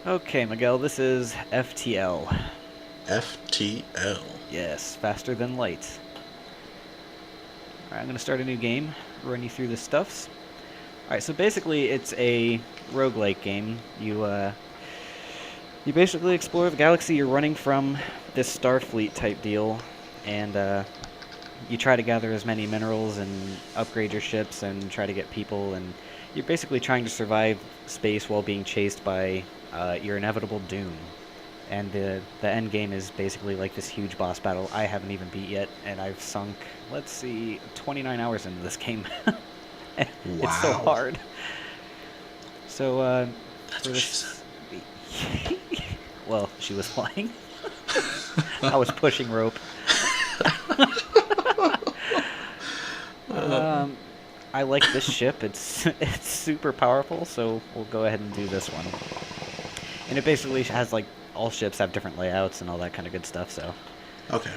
Okay, Miguel, this is FTL. FTL. Yes, faster than light. Alright, I'm going to start a new game, run you through the stuffs. Alright, so basically it's a roguelike game. You basically explore the galaxy. You're running from this Starfleet type deal, and you try to gather as many minerals and upgrade your ships and try to get people, and you're basically trying to survive space while being chased by your inevitable doom. And the end game is basically like this huge boss battle I haven't even beat yet, and I've sunk, let's see, 29 hours into this game. It's so Wow. hard. So That's for what she said. this, well, she was lying. I was pushing rope. Um, I like this ship. It's it's super powerful, so we'll go ahead and do this one. And it basically has like all ships have different layouts and all that kind of good stuff. So, Okay.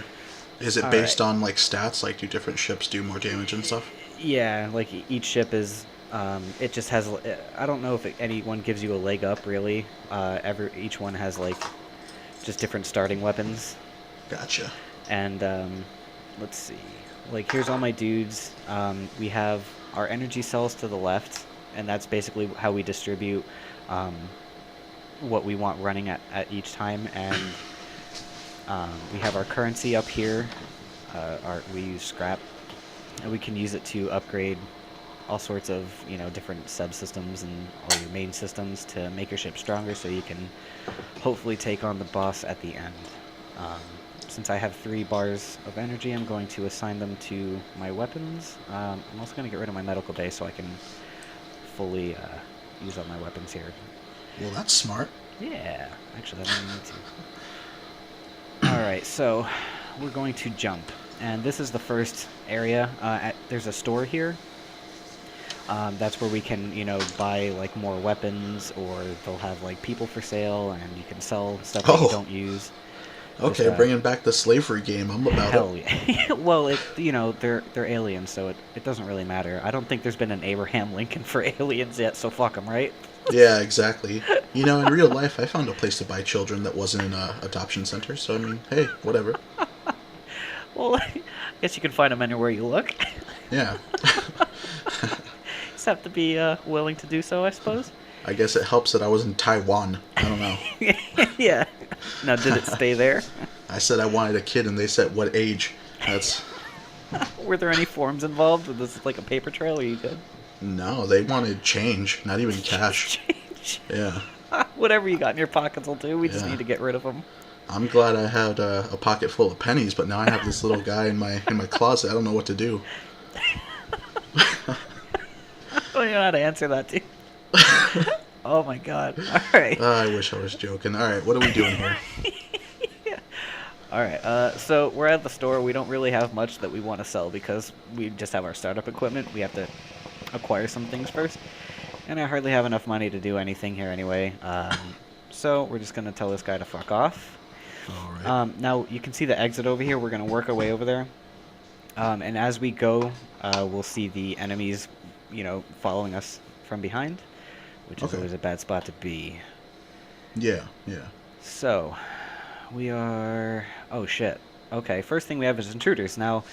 Is it all right, based on like stats? Like, do different ships do more damage and stuff? yeah, like each ship is. It just has. I don't know if anyone gives you a leg up really. Each one has like just different starting weapons. Gotcha. And let's see. Like here's all my dudes. We have our energy cells to the left, and that's basically how we distribute um, what we want running at each time. And we have our currency up here. We use scrap, and we can use it to upgrade all sorts of different subsystems and all your main systems to make your ship stronger, so you can hopefully take on the boss at the end. Um, since I have 3 bars of energy, I'm going to assign them to my weapons. I'm also going to get rid of my medical base so I can fully use all my weapons here. Well, that's smart. Yeah, actually, I don't need to. Alright, so we're going to jump. And this is the first area. There's a store here. That's where we can, buy like more weapons, or they'll have like people for sale, and you can sell stuff that you Oh, don't use. Just okay. Bringing back the slavery game. I'm about it. hell yeah. Well, they're aliens, so it doesn't really matter. I don't think there's been an Abraham Lincoln for aliens yet, so fuck them, right? Yeah, exactly. In real life, I found a place to buy children that wasn't in a adoption center. So I mean, hey, whatever. Well, I guess you can find them anywhere you look. Yeah. Just have to be willing to do so, I suppose. I guess it helps that I was in Taiwan. I don't know. Yeah. Now, did it stay there? I said I wanted a kid, and they said what age. That's Were there any forms involved? Was this like a paper trail? Or you good? no. They wanted change, not even cash. Change. Yeah, Whatever you got in your pockets will do. We just yeah. need to get rid of them. I'm glad I had a pocket full of pennies, but now I have this little guy in my closet. I don't know what to do. I don't even know how to answer that, dude. Oh my god. All right. I wish I was joking. All right, what are we doing here? All right. So we're at the store. We don't really have much that we want to sell because we just have our startup equipment. We have to acquire some things first, and I hardly have enough money to do anything here anyway. So we're just gonna tell this guy to fuck off. All right. Now you can see the exit over here. We're gonna work our way over there, and as we go, we'll see the enemies, following us from behind, which is Okay. always a bad spot to be. Yeah, yeah. So, we are... Oh, shit. Okay, first thing we have is intruders. Now,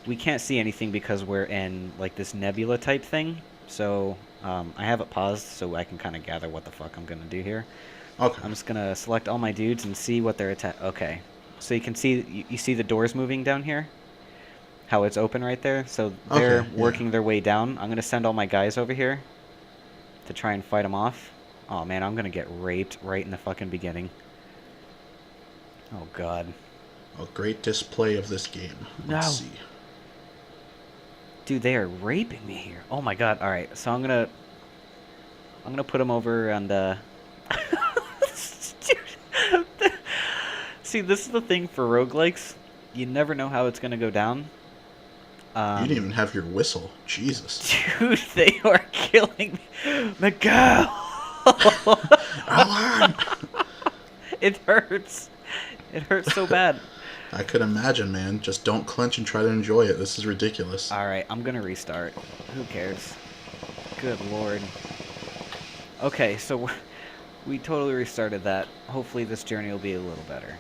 we can't see anything because we're in, like, this nebula type thing. So, I have it paused so I can kind of gather what the fuck I'm going to do here. Okay. I'm just going to select all my dudes and see what their attack... Okay. So you can see... You see the doors moving down here? How it's open right there? So they're Okay, yeah. working their way down. I'm going to send all my guys over here to try and fight them off. Oh, man, I'm going to get raped right in the fucking beginning. Oh god. A great display of this game. Let's No. see. Dude, they are raping me here. Oh my god. Alright, so I'm gonna put them over and See, this is the thing for roguelikes. You never know how it's gonna go down. You didn't even have your whistle. Jesus. Dude, they are killing me. Miguel! Alarm! It hurts. It hurts so bad. I could imagine, man. Just don't clench and try to enjoy it. This is ridiculous. Alright, I'm gonna restart. Who cares? Good lord. Okay, so We totally restarted that. Hopefully, this journey will be a little better.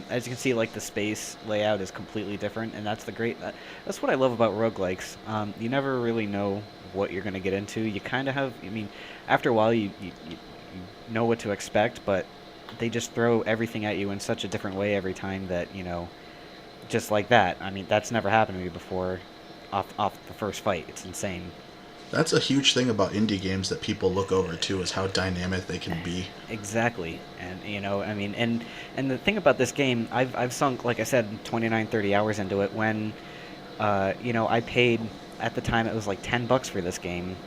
As you can see, like the space layout is completely different, and that's the great. That's what I love about roguelikes. You never really know what you're going to get into. You kind of have. I mean, after a while, you know what to expect, but they just throw everything at you in such a different way every time that just like that. I mean, that's never happened to me before. Off the first fight, it's insane. That's a huge thing about indie games that people look over too, is how dynamic they can be. Exactly. And I mean, and the thing about this game, I've sunk, like I said, 29, 30 hours into it when I paid at the time it was like $10 for this game,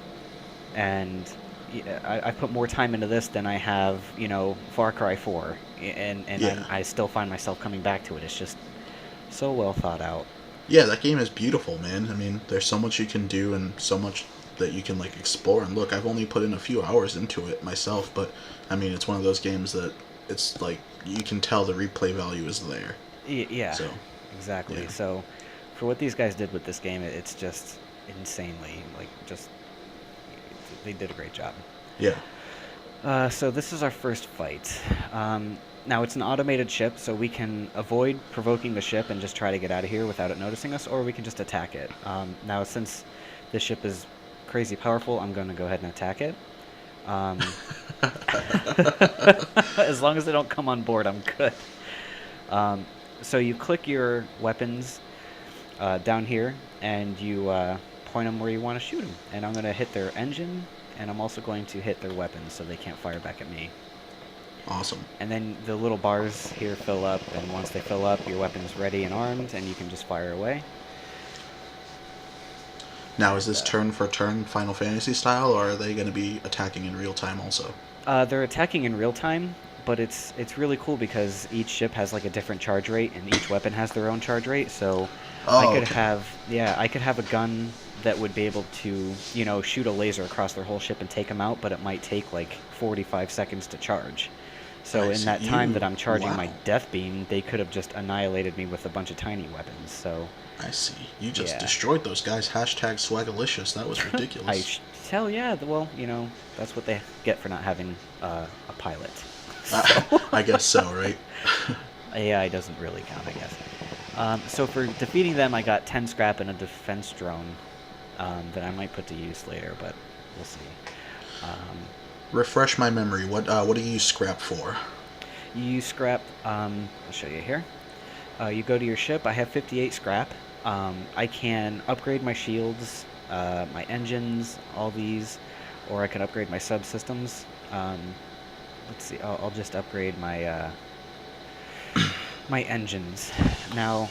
and I put more time into this than I have, Far Cry 4, and Yeah. I still find myself coming back to it. It's just so well thought out. Yeah, that game is beautiful, man. I mean, there's so much you can do and so much that you can like explore and look. I've only put in a few hours into it myself, but I mean, it's one of those games that it's like you can tell the replay value is there. Yeah, So, exactly. yeah. So for what these guys did with this game, it's just insanely, like, just they did a great job. Yeah. So this is our first fight. Now it's an automated ship, so we can avoid provoking the ship and just try to get out of here without it noticing us, or we can just attack it. Now since this ship is crazy powerful, I'm going to go ahead and attack it. Um, as long as they don't come on board, I'm good. Um, so you click your weapons down here, and you point them where you want to shoot them. And I'm going to hit their engine, and I'm also going to hit their weapons so they can't fire back at me. Awesome. And then the little bars here fill up, and once they fill up, your weapon's ready and armed, and you can just fire away. Now, is this turn for turn Final Fantasy style, or are they going to be attacking in real time also? They're attacking in real time, but it's really cool because each ship has like a different charge rate, and each weapon has their own charge rate. So I Oh, could okay. have I could have a gun that would be able to shoot a laser across their whole ship and take them out, but it might take like 45 seconds to charge. So I in see. that time that You. I'm charging my Wow. death beam, they could have just annihilated me with a bunch of tiny weapons. So I see. You just yeah. destroyed those guys. Hashtag swagalicious. That was I ridiculous. tell yeah. Well, that's what they get for not having a pilot. Uh, So I guess so, right? AI doesn't really count, I guess. So for defeating them, I got 10 scrap and a defense drone that I might put to use later, but we'll see. Um, Refresh my memory. What do you use scrap for? you use scrap. I'll show you here. You go to your ship. I have 58 scrap. I can upgrade my shields, my engines, all these, or I can upgrade my subsystems. Let's see. I'll just upgrade my engines. Now,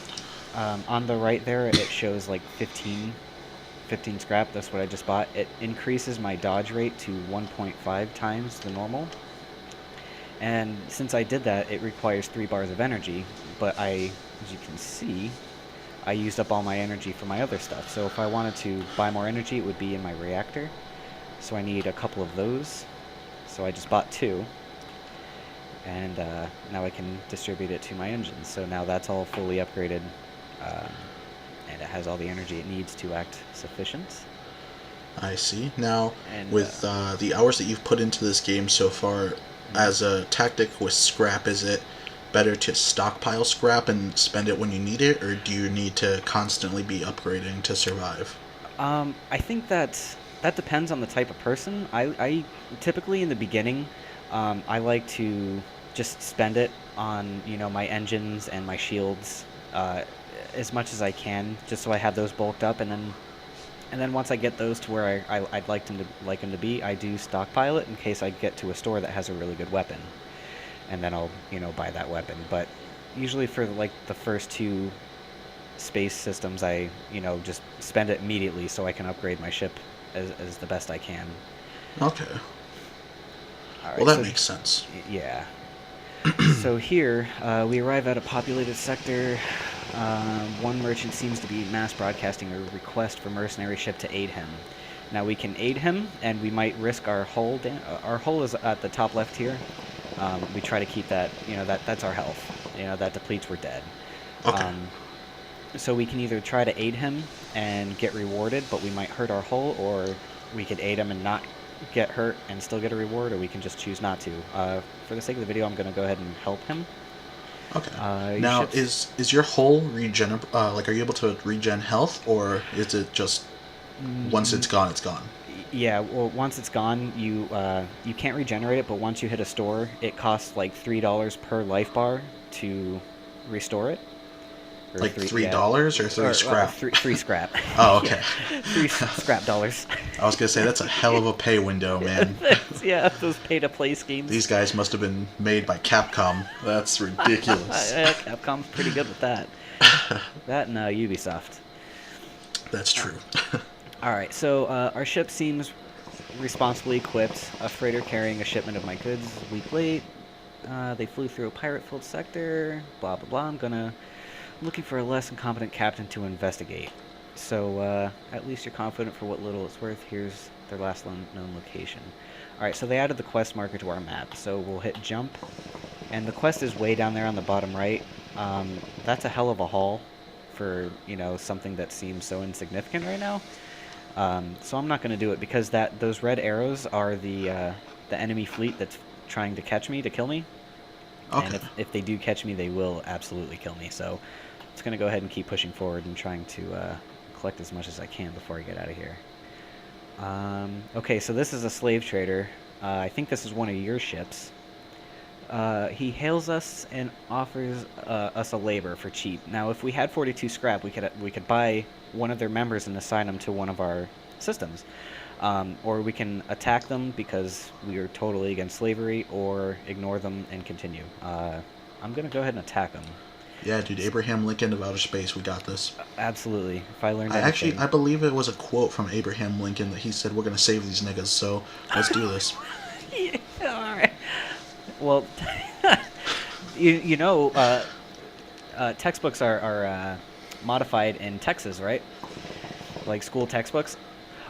on the right there, it shows like 15 scrap. That's what I just bought. It increases my dodge rate to 1.5 times the normal. And since I did that, it requires 3 bars of energy. But as you can see, I used up all my energy for my other stuff. So if I wanted to buy more energy, it would be in my reactor. So I need a couple of those. So I just bought 2. And now I can distribute it to my engines. So now that's all fully upgraded, um, and it has all the energy it needs to act sufficient. I see. Now, And with the hours that you've put into this game so far, mhm. as a tactic with scrap, is it better to stockpile scrap and spend it when you need it, or do you need to constantly be upgrading to survive? I think that depends on the type of person. I typically in the beginning, I like to just spend it on my engines and my shields as much as I can, just so I have those bulked up, and then once I get those to where I'd like them to be, I do stockpile it in case I get to a store that has a really good weapon, and then I'll buy that weapon. But usually for like the first 2 space systems, I just spend it immediately so I can upgrade my ship as the best I can. Okay. All Well, right, that so makes sense. yeah. So here, we arrive at a populated sector. One merchant seems to be mass broadcasting a request for mercenary ship to aid him. Now we can aid him, and we might risk our hull. Our hull is at the top left here. We try to keep that. That's our health. That depletes, we're dead. Okay. Um, so we can either try to aid him and get rewarded, but we might hurt our hull, or we could aid him and not get hurt and still get a reward, or we can just choose not to. For the sake of the video, I'm going to go ahead and help him. Okay. Your Now, ship's... is your whole regen like, are you able to regen health, or is it just once it's gone, it's gone? Yeah, well, once it's gone, you can't regenerate it, but once you hit a store, it costs like $3 per life bar to restore it. Or Like three, three yeah, dollars or three or scrap? three scrap. Oh, Yeah, okay. three scrap dollars. I was gonna say that's a hell of a pay window, man. Yeah, those pay to play schemes. These guys must have been made by Capcom. That's ridiculous. Capcom's pretty good with that. That and Ubisoft. That's true. All right, so our ship seems responsibly equipped. A freighter carrying a shipment of my goods is a week late. They flew through a pirate-filled sector. Blah blah blah. I'm looking for a less incompetent captain to investigate. So at least you're confident for what little it's worth. Here's their last known location. All right, so they added the quest marker to our map. So we'll hit jump, and the quest is way down there on the bottom right. That's a hell of a haul for something that seems so insignificant right now. So I'm not going to do it because those red arrows are the enemy fleet that's trying to catch me to kill me. Okay. And if they do catch me, they will absolutely kill me. So it's going to go ahead and keep pushing forward and trying to collect as much as I can before I get out of here. Okay, so this is a slave trader. I think this is one of your ships. He hails us and offers us a labor for cheap. Now, if we had 42 scrap, we could buy one of their members and assign them to one of our systems. Or we can attack them because we are totally against slavery, or ignore them and continue. I'm going to go ahead and attack them. Yeah, dude, Abraham Lincoln of outer space, we got this. Absolutely. If I learned anything... I believe it was a quote from Abraham Lincoln that he said, "We're gonna save these niggas, so let's do this." Yeah, all right. Well, textbooks are modified in Texas, right? Like school textbooks.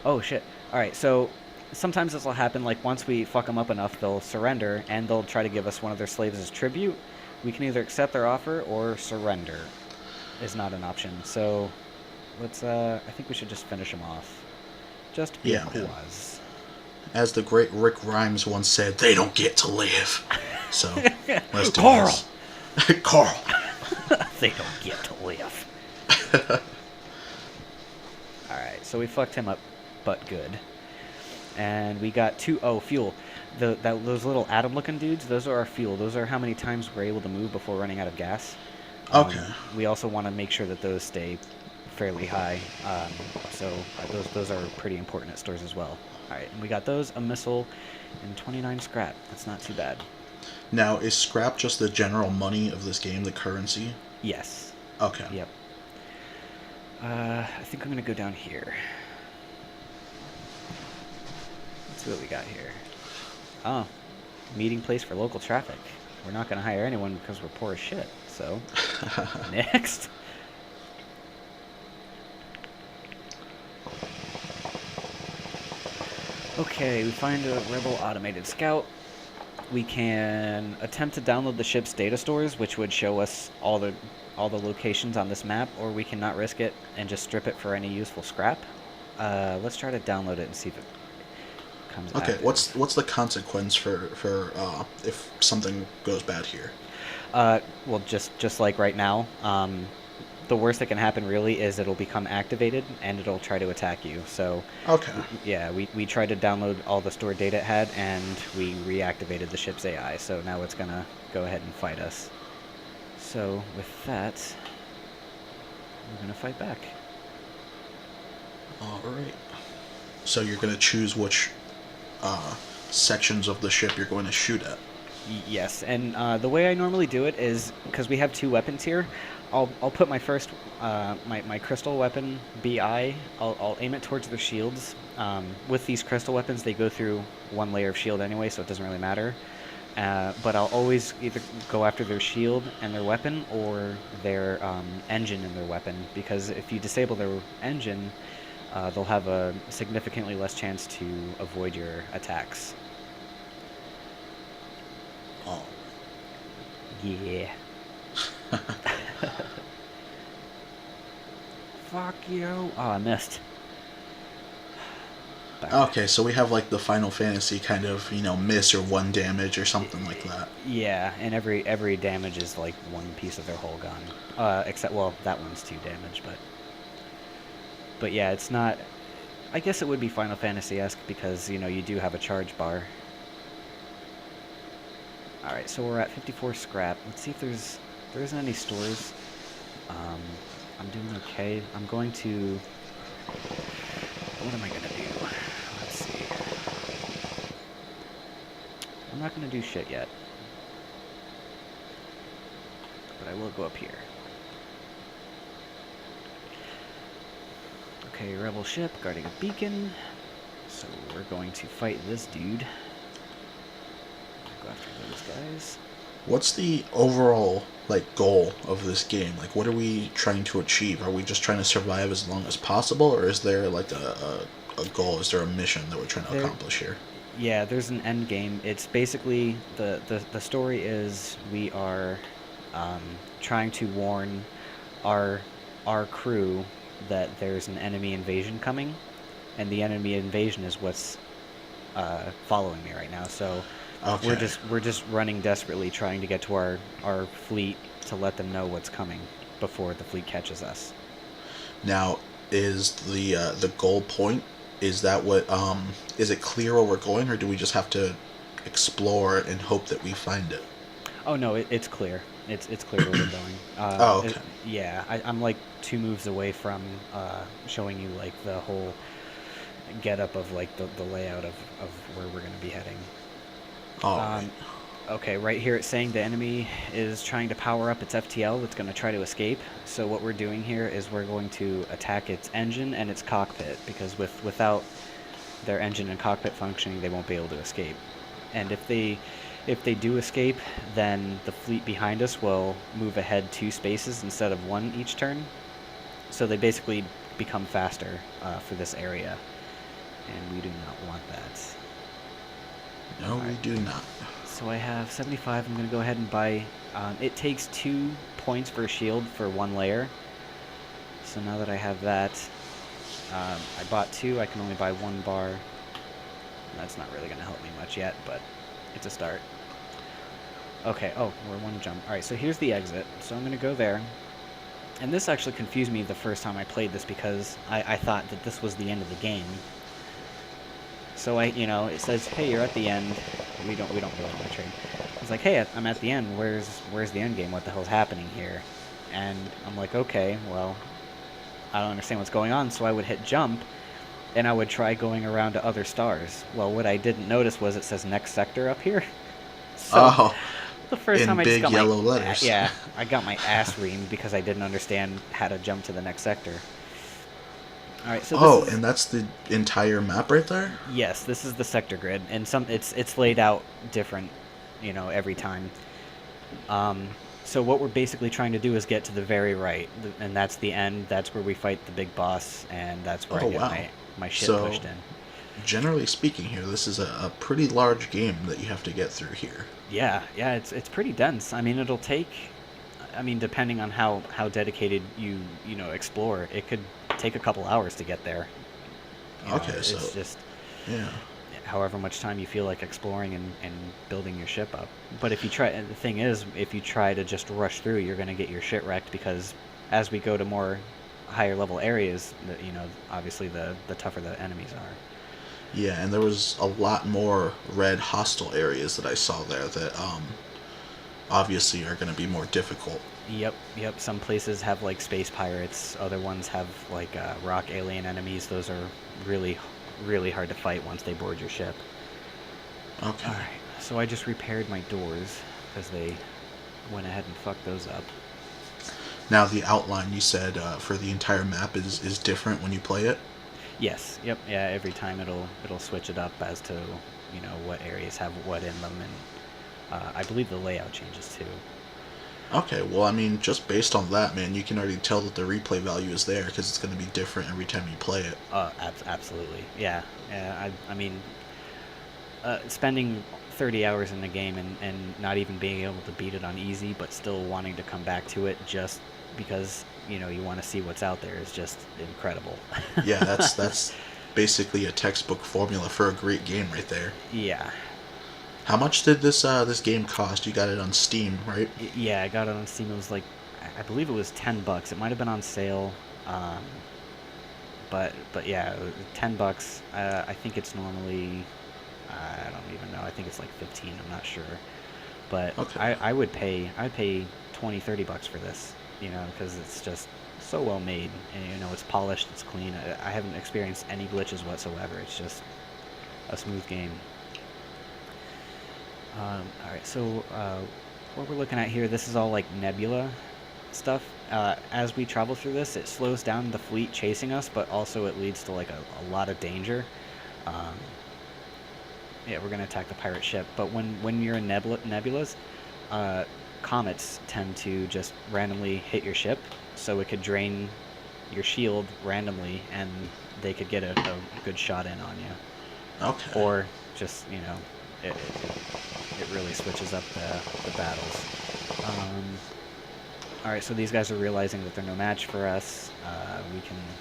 Oh shit. All right, so sometimes this will happen. Like once we fuck them up enough, they'll surrender and they'll try to give us one of their slaves as tribute. We can either accept their offer or surrender. Is not an option. So let's. I think we should just finish them off. Just Yeah, because. As the great Rick Grimes once said, "They don't get to live." So let's do Carl. this. Carl. They don't get to live. All right, so we fucked him up, but good. And we got fuel. Those little atom-looking dudes, those are our fuel. Those are how many times we're able to move before running out of gas. Okay. We also want to make sure that those stay fairly high. So those are pretty important at stores as well. All right, and we got those, a missile, and 29 scrap. That's not too bad. Now, is scrap just the general money of this game, the currency? Yes. Okay. Yep. I think I'm going to go down here. Let's see what we got here. Oh, meeting place for local traffic. We're not going to hire anyone because we're poor as shit. So, next. Okay, we find a rebel automated scout. We can attempt to download the ship's data stores, which would show us all the locations on this map, or we can not risk it and just strip it for any useful scrap. Let's try to download it and see if it comes Okay, active. what's the consequence for if something goes bad here? Well, just like right now, the worst that can happen really is it'll become activated and it'll try to attack you. So, Okay. yeah, we tried to download all the stored data it had, and we reactivated the ship's AI. So now it's gonna go ahead and fight us. So with that, we're gonna fight back. All right. So you're gonna choose which sections of the ship you're going to shoot at. Yes, and the way I normally do it is because we have two weapons here. I'll put my first my crystal weapon BI. I'll aim it towards their shields. With these crystal weapons, they go through one layer of shield anyway, so it doesn't really matter. But I'll always either go after their shield and their weapon, or their engine and their weapon, because if you disable their engine, they'll have a significantly less chance to avoid your attacks. Oh. Yeah. Fuck you. Oh, I missed. Okay, so we have like the Final Fantasy kind of, miss or one damage or something like that. Yeah, and every damage is like one piece of their whole gun. Except well, that one's 2 damage, but yeah, it's not. I guess it would be Final Fantasy-esque because you do have a charge bar. All right, so we're at 54 scrap. Let's see if there isn't any stores. Um, I'm doing okay. I'm going to. What am I gonna do? Let's see. I'm not gonna do shit yet, but I will go up here. Okay, rebel ship guarding a beacon. So we're going to fight this dude. Go after those guys. What's the overall goal of this game? Like, what are we trying to achieve? Are we just trying to survive as long as possible, or is there a goal? Is there a mission that we're trying to There, accomplish here? yeah, there's an end game. It's basically the story is we are um, trying to warn our our crew that there's an enemy invasion coming, and the enemy invasion is what's following me right now. So we're Okay. just running desperately, trying to get to our fleet to let them know what's coming before the fleet catches us. Now, is the goal point? Is that what is it clear where we're going, or do we just have to explore and hope that we find it? Oh no, it's clear. It's clear where we're going. Oh, okay. Yeah, I'm like 2 moves away from showing you like the whole get up of like the layout of where we're gonna be heading. All right. Um, okay, right here it's saying the enemy is trying to power up its FTL that's going to try to escape. So what we're doing here is we're going to attack its engine and its cockpit because without their engine and cockpit functioning, they won't be able to escape. And if they do escape, then the fleet behind us will move ahead 2 spaces instead of one each turn. So they basically become faster for this area, and we do not want that. No, All we right. do not. So I have 75. I'm going to go ahead and buy. It takes 2 points for a shield for 1 layer. So now that I have that, I bought 2. I can only buy 1 bar. That's not really going to help me much yet, but it's a start. Okay, oh, we're 1 jump. Alright, so here's the exit. So I'm going to go there. And this actually confused me the first time I played this because I thought that this was the end of the game. So it says, hey, you're at the end. We don't go on my train. It's like, hey, I'm at the end. Where's the end game? What the hell's happening here? And I'm like, okay, well, I don't understand what's going on. So I would hit jump, and I would try going around to other stars. Well, what I didn't notice was it says next sector up here. So Oh, the first in time I just big got yellow letters. yeah, I got my ass reamed because I didn't understand how to jump to the next sector. All right, so this Oh, is and that's the entire map right there? yes, this is the sector grid, and it's laid out different, every time. So what we're basically trying to do is get to the very right, and that's the end. That's where we fight the big boss, and that's where I Oh, get wow. my shit So, pushed in. generally speaking here, this is a pretty large game that you have to get through here. Yeah, it's pretty dense. I mean, it'll take. I mean, depending on how dedicated you explore, it could take a couple hours to get there. Okay, It's so, just yeah. however much time you feel like exploring and building your ship up. But if you try, the thing is, if you try to just rush through, you're going to get your shit wrecked because as we go to more higher level areas, obviously the tougher the enemies are. Yeah, and there was a lot more red hostile areas that I saw there that obviously are going to be more difficult. Yep. Some places have like space pirates. Other ones have like rock alien enemies. Those are really, really hard to fight once they board your ship. All Okay. right. So I just repaired my doors because they went ahead and fucked those up. Now the outline you said for the entire map is different when you play it. Yes. Yep. Yeah. Every time it'll switch it up as to what areas have what in them, and I believe the layout changes too. Okay, well, I mean, just based on that, man, you can already tell that the replay value is there because it's going to be different every time you play it. Absolutely. Yeah. Yeah. I mean, spending 30 hours in the game and not even being able to beat it on easy, but still wanting to come back to it just because you want to see what's out there is just incredible. Yeah, that's basically a textbook formula for a great game right there. Yeah. How much did this game cost? You got it on Steam, right? Yeah, I got it on Steam. It was like, I believe it was $10. It might have been on sale. But yeah, $10. I think it's normally, I don't even know. I think it's like 15. I'm not sure. But Okay. I'd pay 20, $30 for this, because it's just so well made, and it's polished, it's clean. I haven't experienced any glitches whatsoever. It's just a smooth game. All right, so what we're looking at here, this is all like nebula stuff. As we travel through this, it slows down the fleet chasing us, but also it leads to like a lot of danger. Um, yeah, we're gonna attack the pirate ship, but when you're in nebulas, uh, comets tend to just randomly hit your ship, so it could drain your shield randomly, and they could get a good shot in on you, Okay. or just it really switches up the battles. Um, all right, so these guys are realizing that they're no match for us. We can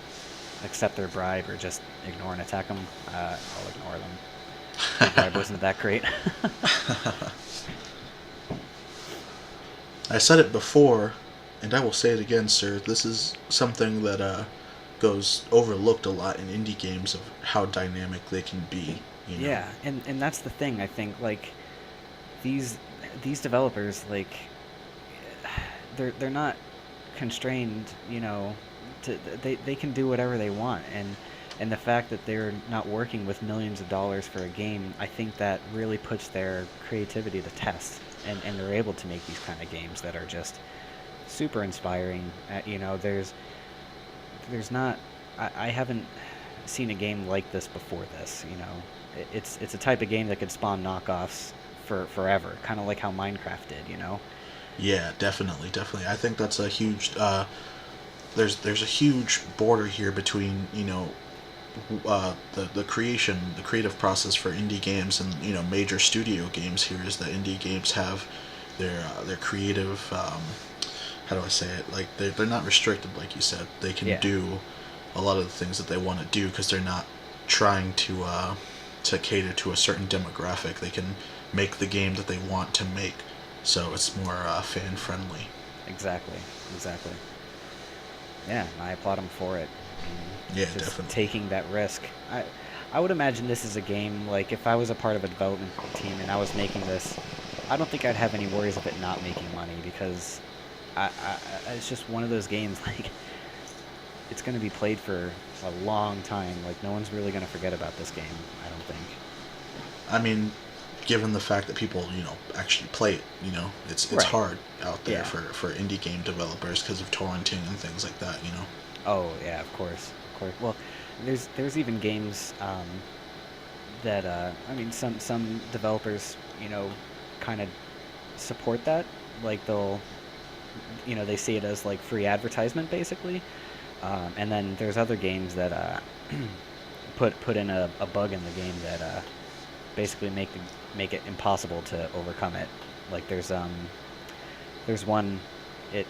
accept their bribe or just ignore and attack them. I'll ignore them. The bribe wasn't that great. I said it before, and I will say it again, sir. This is something that goes overlooked a lot in indie games of how dynamic they can be. You know. Yeah, and that's the thing. I think like these these developers, like, they're not constrained, they can do whatever they want, and the fact that they're not working with millions of dollars for a game, I think that really puts their creativity to test, and they're able to make these kind of games that are just super inspiring. There's not, I haven't seen a game like this before this. It's a type of game that could spawn knockoffs for forever, kind of like how Minecraft did. Yeah, definitely, definitely. I think that's a huge. There's a huge border here between the creative process for indie games and major studio games. Here is that indie games have their creative. How do I say it? Like they're not restricted, like you said. They can Yeah, do a lot of the things that they want to do because they're not trying to cater to a certain demographic. They can make the game that they want to make, so it's more fan friendly. exactly, exactly. Yeah, I applaud them for it. Yeah, Just definitely. taking that risk. I would imagine this is a game, like, if I was a part of a development team and I was making this, I don't think I'd have any worries of it not making money, because it's just one of those games, like, it's going to be played for a long time. Like, no one's really going to forget about this game, I don't think. I mean, given the fact that people actually play it, it's Right. hard out there Yeah. for indie game developers because of torrenting and things like that. Oh, yeah, of course. Of course. Well, there's even games, that I mean, some developers, kind of support that. Like, they see it as like free advertisement, basically. And then there's other games that put in a bug in the game that basically make it impossible to overcome it. Like, there's one, it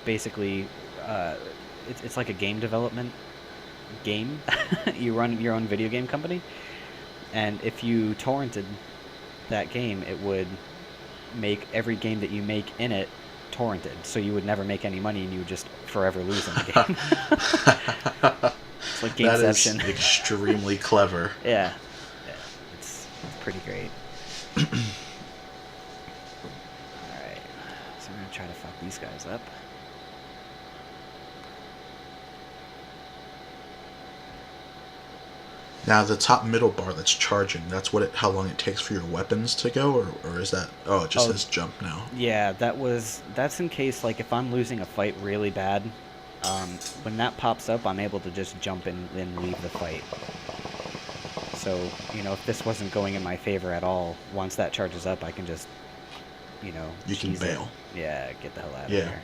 basically, uh, it's like a game development game. You run your own video game company, and if you torrented that game, it would make every game that you make in it torrented, so you would never make any money, and you would just forever lose in the game. It's like That is Gameception. extremely clever. Yeah, yeah, it's pretty great. All right, so I'm gonna try to fuck these guys up. Now the top middle bar that's charging, that's how long it takes for your weapons to go, or is that? Oh, it just Oh, says jump now. yeah, that's in case, like, if I'm losing a fight really bad. When that pops up, I'm able to just jump in and leave the fight. So, if this wasn't going in my favor at all, once that charges up, I can just, You can cheese it. bail. Yeah, get the hell out of Yeah. here.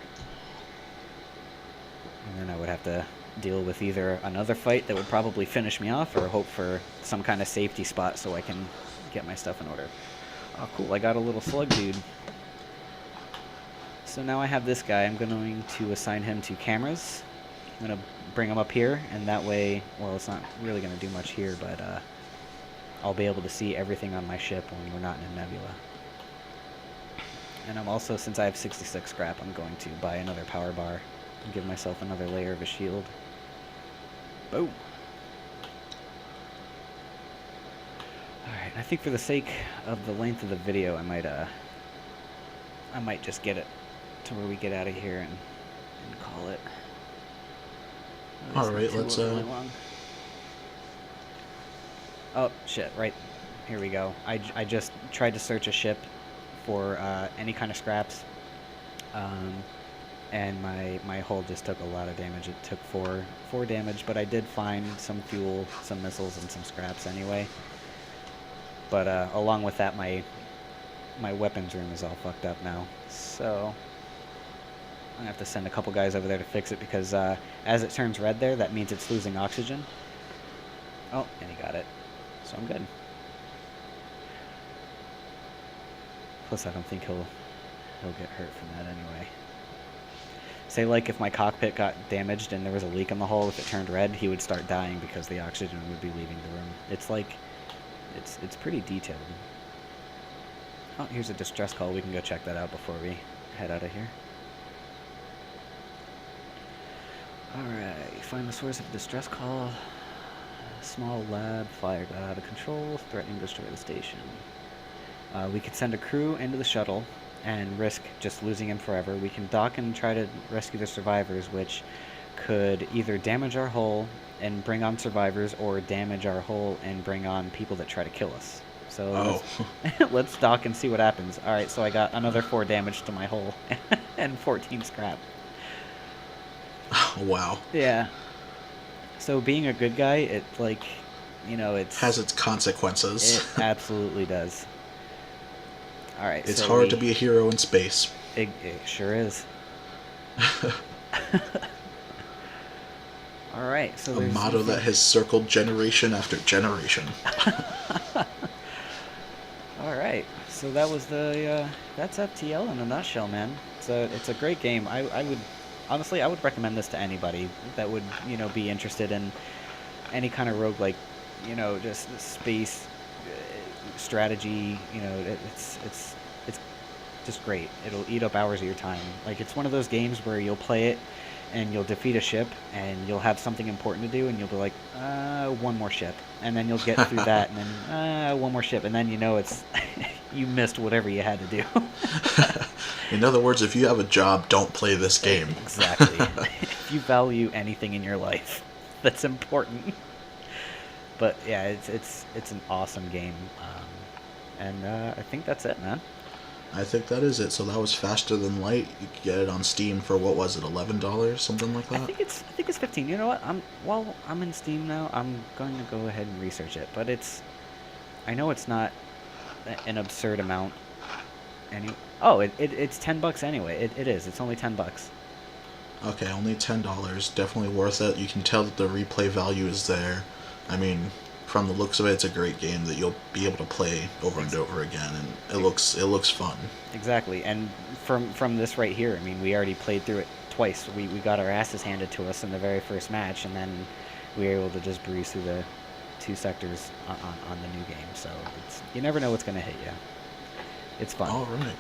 And then I would have to deal with either another fight that would probably finish me off, or hope for some kind of safety spot so I can get my stuff in order. Oh, cool, I got a little slug dude. So now I have this guy. I'm going to assign him to cameras. I'm gonna bring them up here, and that way, well, it's not really gonna do much here, but I'll be able to see everything on my ship when we're not in a nebula. And I'm also, since I have 66 scrap, I'm going to buy another power bar and give myself another layer of a shield. Boom. Alright, I think for the sake of the length of the video, I might just get it to where we get out of here and call it. Alright, let's really long. Oh shit, right here we go. I just tried to search a ship for any kind of scraps, and my hull just took a lot of damage. It took four damage, but I did find some fuel, some missiles, and some scraps anyway. But along with that, my weapons room is all fucked up now, so I'm gonna have to send a couple guys over there to fix it, because as it turns red there, that means it's losing oxygen. Oh, and he got it, so I'm good. Plus, I don't think he'll get hurt from that anyway. Say, like, if my cockpit got damaged and there was a leak in the hull, if it turned red, he would start dying because the oxygen would be leaving the room. It's like, it's pretty detailed. Oh, here's a distress call. We can go check that out before we head out of here. Alright, find the source of distress call. Small lab, fire got out of control, threatening to destroy the station. We could send a crew into the shuttle and risk just losing him forever. We can dock and try to rescue the survivors, which could either damage our hull and bring on survivors, or damage our hull and bring on people that try to kill us. So let's dock and see what happens. Alright, so I got another 4 damage to my hull and 14 scrap. Wow. Yeah. So being a good guy, it, like, you know, it has its consequences. It absolutely does. Alright, it's hard to be a hero in space. It sure is. Alright, so a motto that has circled generation after generation. Alright, so that was that's FTL in a nutshell, man. It's a great game. I would, honestly, I would recommend this to anybody that would, you know, be interested in any kind of roguelike, you know, just space strategy. You know, it's just great. It'll eat up hours of your time. Like, it's one of those games where you'll play it and you'll defeat a ship and you'll have something important to do and you'll be like, one more ship, and then you'll get through that, and then one more ship, and then you know it's you missed whatever you had to do. In other words, if you have a job, don't play this game. Exactly. If you value anything in your life, that's important. But yeah, it's an awesome game, and I think that's it, man. I think that is it. So that was Faster Than Light. You could get it on Steam for, what was it, $11, something like that? I think it's 15. You know what? While I'm in Steam now, I'm going to go ahead and research it. But I know it's not an absurd amount. It's $10 anyway. It is. It's only $10. Okay, only $10. Definitely worth it. You can tell that the replay value is there. I mean, from the looks of it, it's a great game that you'll be able to play over and over again, and it looks fun. Exactly, and from this right here, I mean, we already played through it twice. We got our asses handed to us in the very first match, and then we were able to just breeze through the 2 sectors on the new game. So you never know what's going to hit you. It's fun. All right.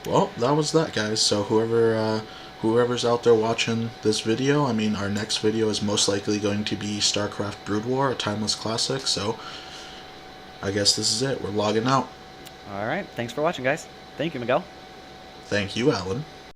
Well, that was that, guys. So whoever's out there watching this video, I mean, our next video is most likely going to be StarCraft Brood War, a timeless classic, so I guess this is it. We're logging out. Alright, thanks for watching, guys. Thank you, Miguel. Thank you, Alan.